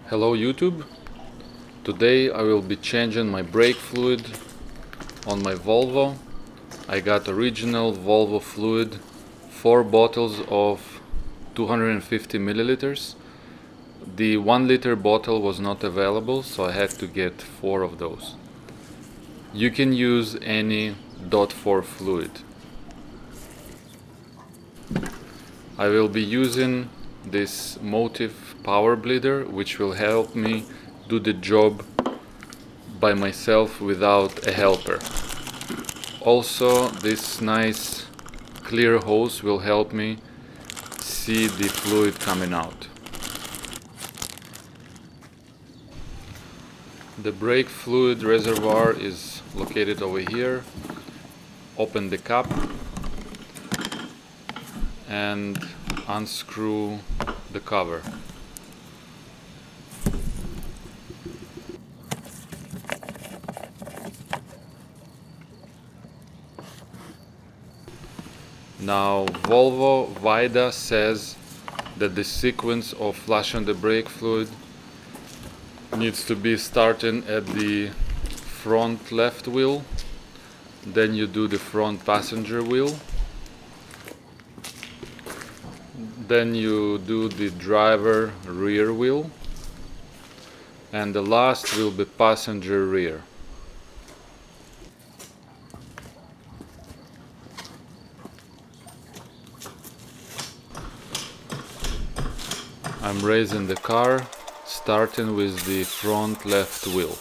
Hello YouTube. Today I will be changing my brake fluid on my Volvo. I got original Volvo fluid, 4 bottles of 250 milliliters. The 1 liter bottle was not available, so I had to get 4 of those. You can use any .4 fluid. I will be using this Motive power bleeder, which will help me do the job by myself without a helper. Also, this nice clear hose will help me see the fluid coming out. The brake fluid reservoir is located over here. Open the cap and unscrew the cover. Now Volvo VIDA says that the sequence of flushing the brake fluid needs to be starting at the front left wheel, then you do the front passenger wheel, then you do the driver rear wheel, and the last will be passenger rear. I'm raising the car, starting with the front left wheel.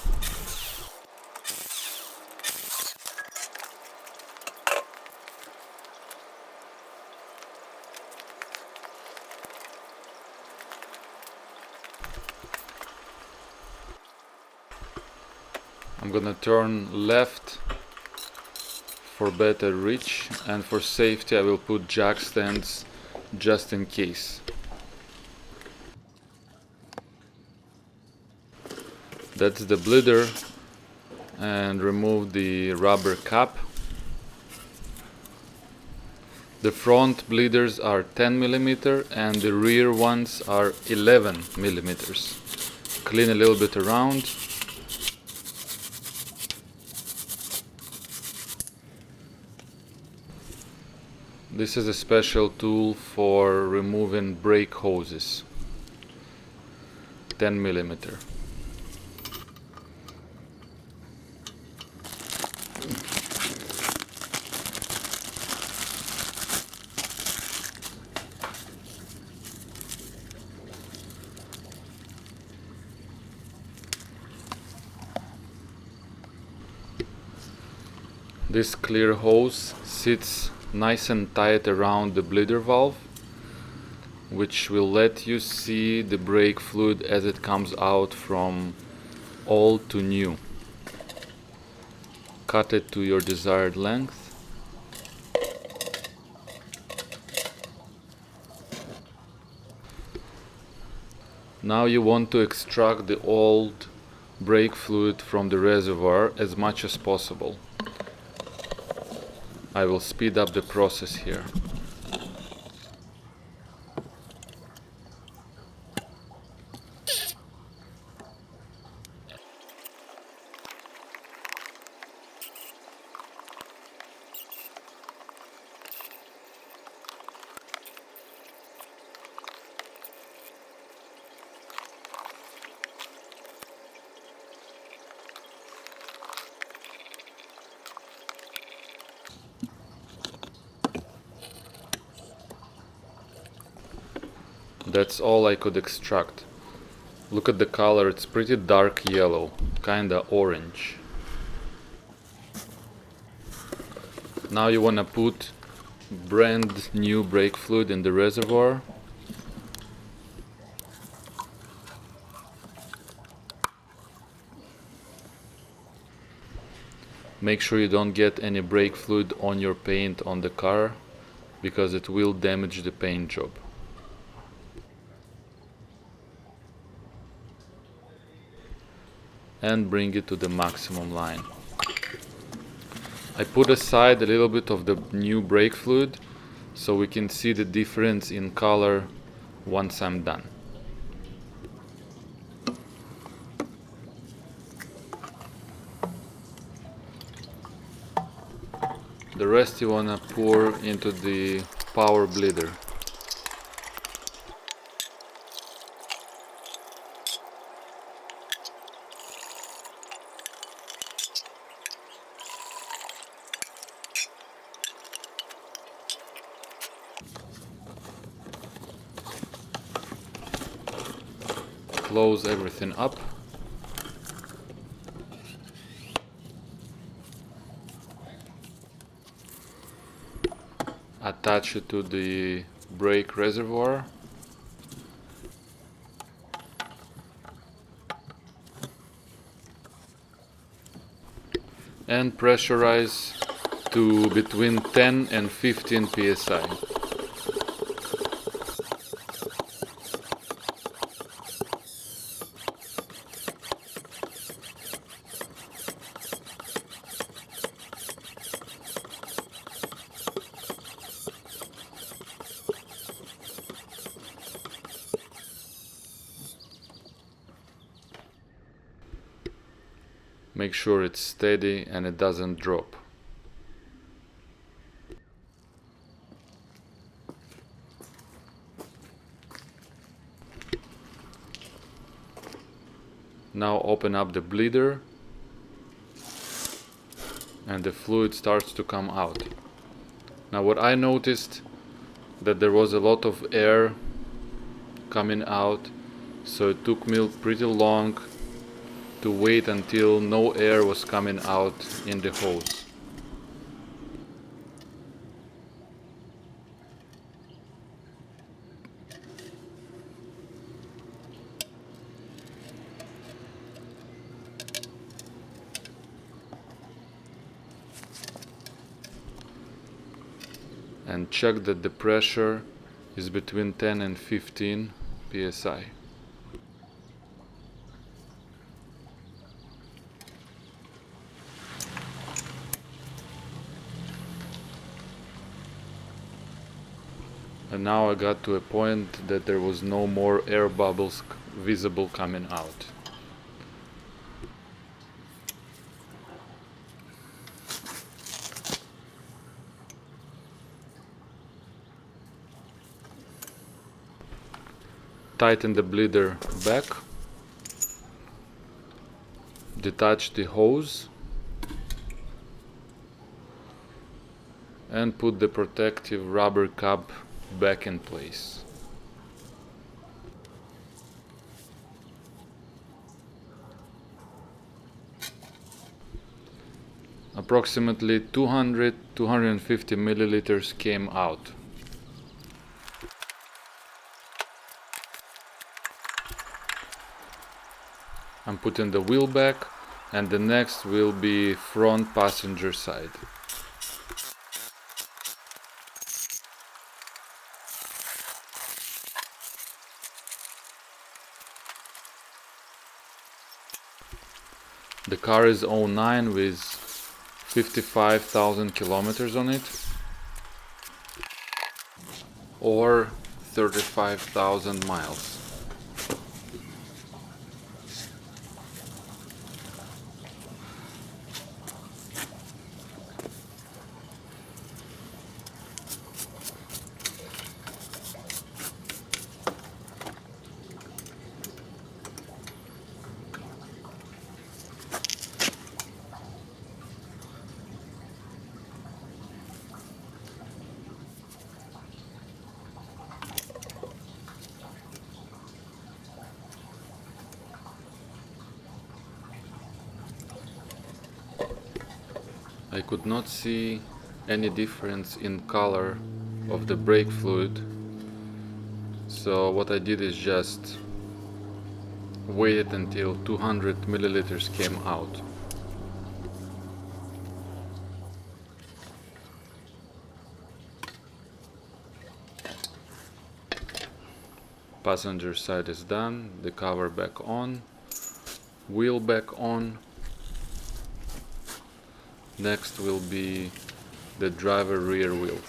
I'm gonna turn left for better reach, and for safety I will put jack stands just in case. That's the bleeder, and remove the rubber cap. The front bleeders are 10 mm and the rear ones are 11 mm. Clean a little bit around. This is a special tool for removing brake hoses. 10 mm. This clear hose sits nice and tight around the bleeder valve, which will let you see the brake fluid as it comes out from old to new. Cut it to your desired length. Now you want to extract the old brake fluid from the reservoir as much as possible. I will speed up the process here. That's all I could extract. Look at the color, it's pretty dark yellow, kinda orange. Now you wanna put brand new brake fluid in the reservoir. Make sure you don't get any brake fluid on your paint on the car, because it will damage the paint job. And bring it to the maximum line. I put aside a little bit of the new brake fluid so we can see the difference in color once I'm done. The rest you wanna pour into the power bleeder. Close everything up. Attach it to the brake reservoir. And pressurize to between 10 and 15 psi. Make sure it's steady and it doesn't drop. Now open up the bleeder and the fluid starts to come out. Now what I noticed, that there was a lot of air coming out, so it took me pretty long to wait until no air was coming out in the hose. And check that the pressure is between 10 and 15 psi. And now I got to a point that there was no more air bubbles visible coming out. Tighten the bleeder back, detach the hose, and put the protective rubber cap back in place. Approximately 200-250 milliliters came out. I'm putting the wheel back, and the next will be front passenger side. The car is 09 with 55,000 kilometers on it, or 35,000 miles. I could not see any difference in color of the brake fluid, so what I did is just waited until 200 milliliters came out. Passenger side is done, the cover back on, wheel back on. Next will be the driver rear wheel.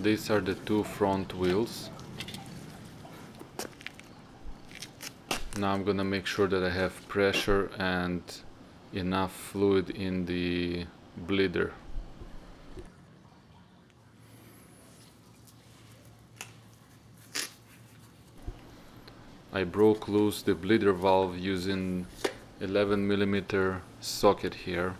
These are the two front wheels. Now I'm gonna make sure that I have pressure and enough fluid in the bleeder. I broke loose the bleeder valve using 11mm socket here.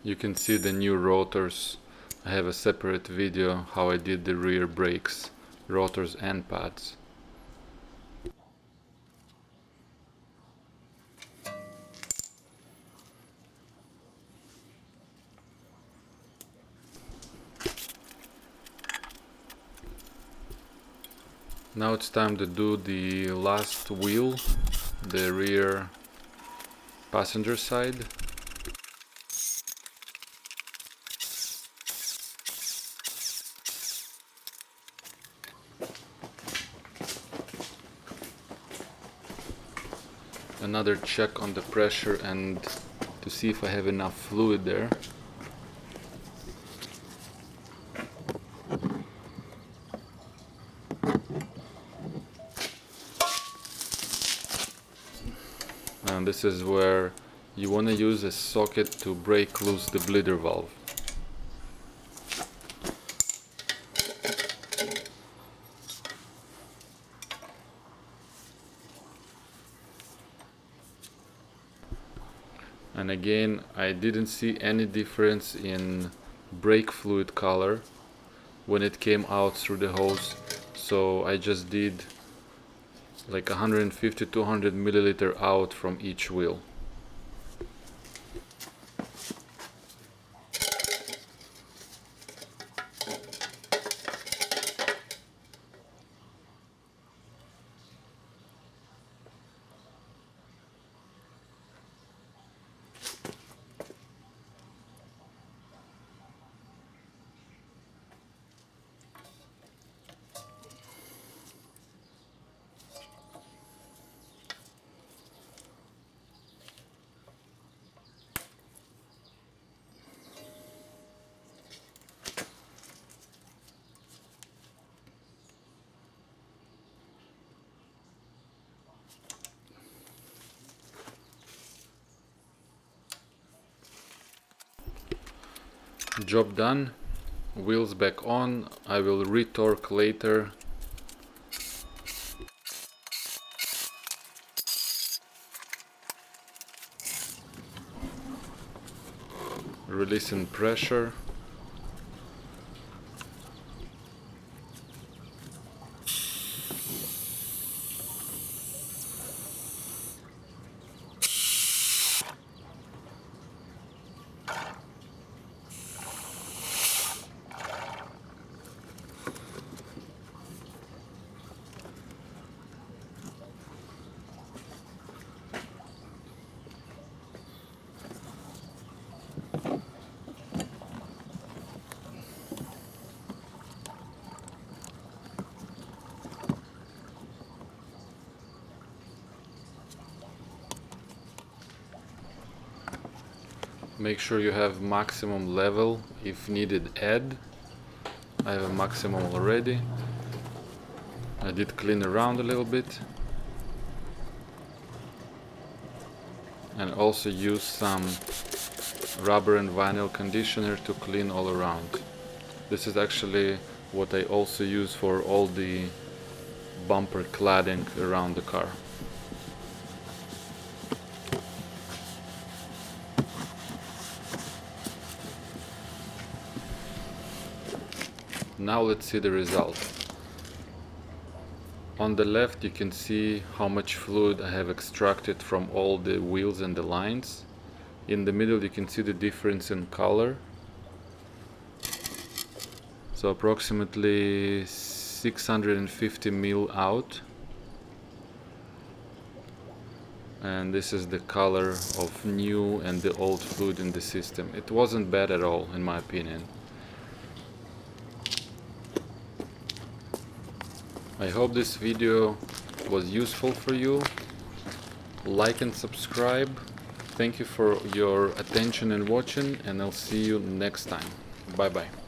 You can see the new rotors. I have a separate video how I did the rear brakes, rotors and pads. Now it's time to do the last wheel, the rear passenger side. Another check on the pressure and to see if I have enough fluid there. And this is where you want to use a socket to break loose the bleeder valve. And again, I didn't see any difference in brake fluid color when it came out through the hose, so I just did like 150-200 milliliter out from each wheel. Job done, wheels back on. I will retorque later. Releasing pressure. Make sure you have maximum level. If needed, add. I have a maximum already. I did clean around a little bit. And also use some rubber and vinyl conditioner to clean all around. This is actually what I also use for all the bumper cladding around the car. Now let's see the result. On the left you can see how much fluid I have extracted from all the wheels and the lines. In the middle you can see the difference in color. So approximately 650 mil out, and this is the color of new and the old fluid in the system. It wasn't bad at all, in my opinion. I hope this video was useful for you. Like and subscribe. Thank you for your attention and watching, and I'll see you next time. Bye bye.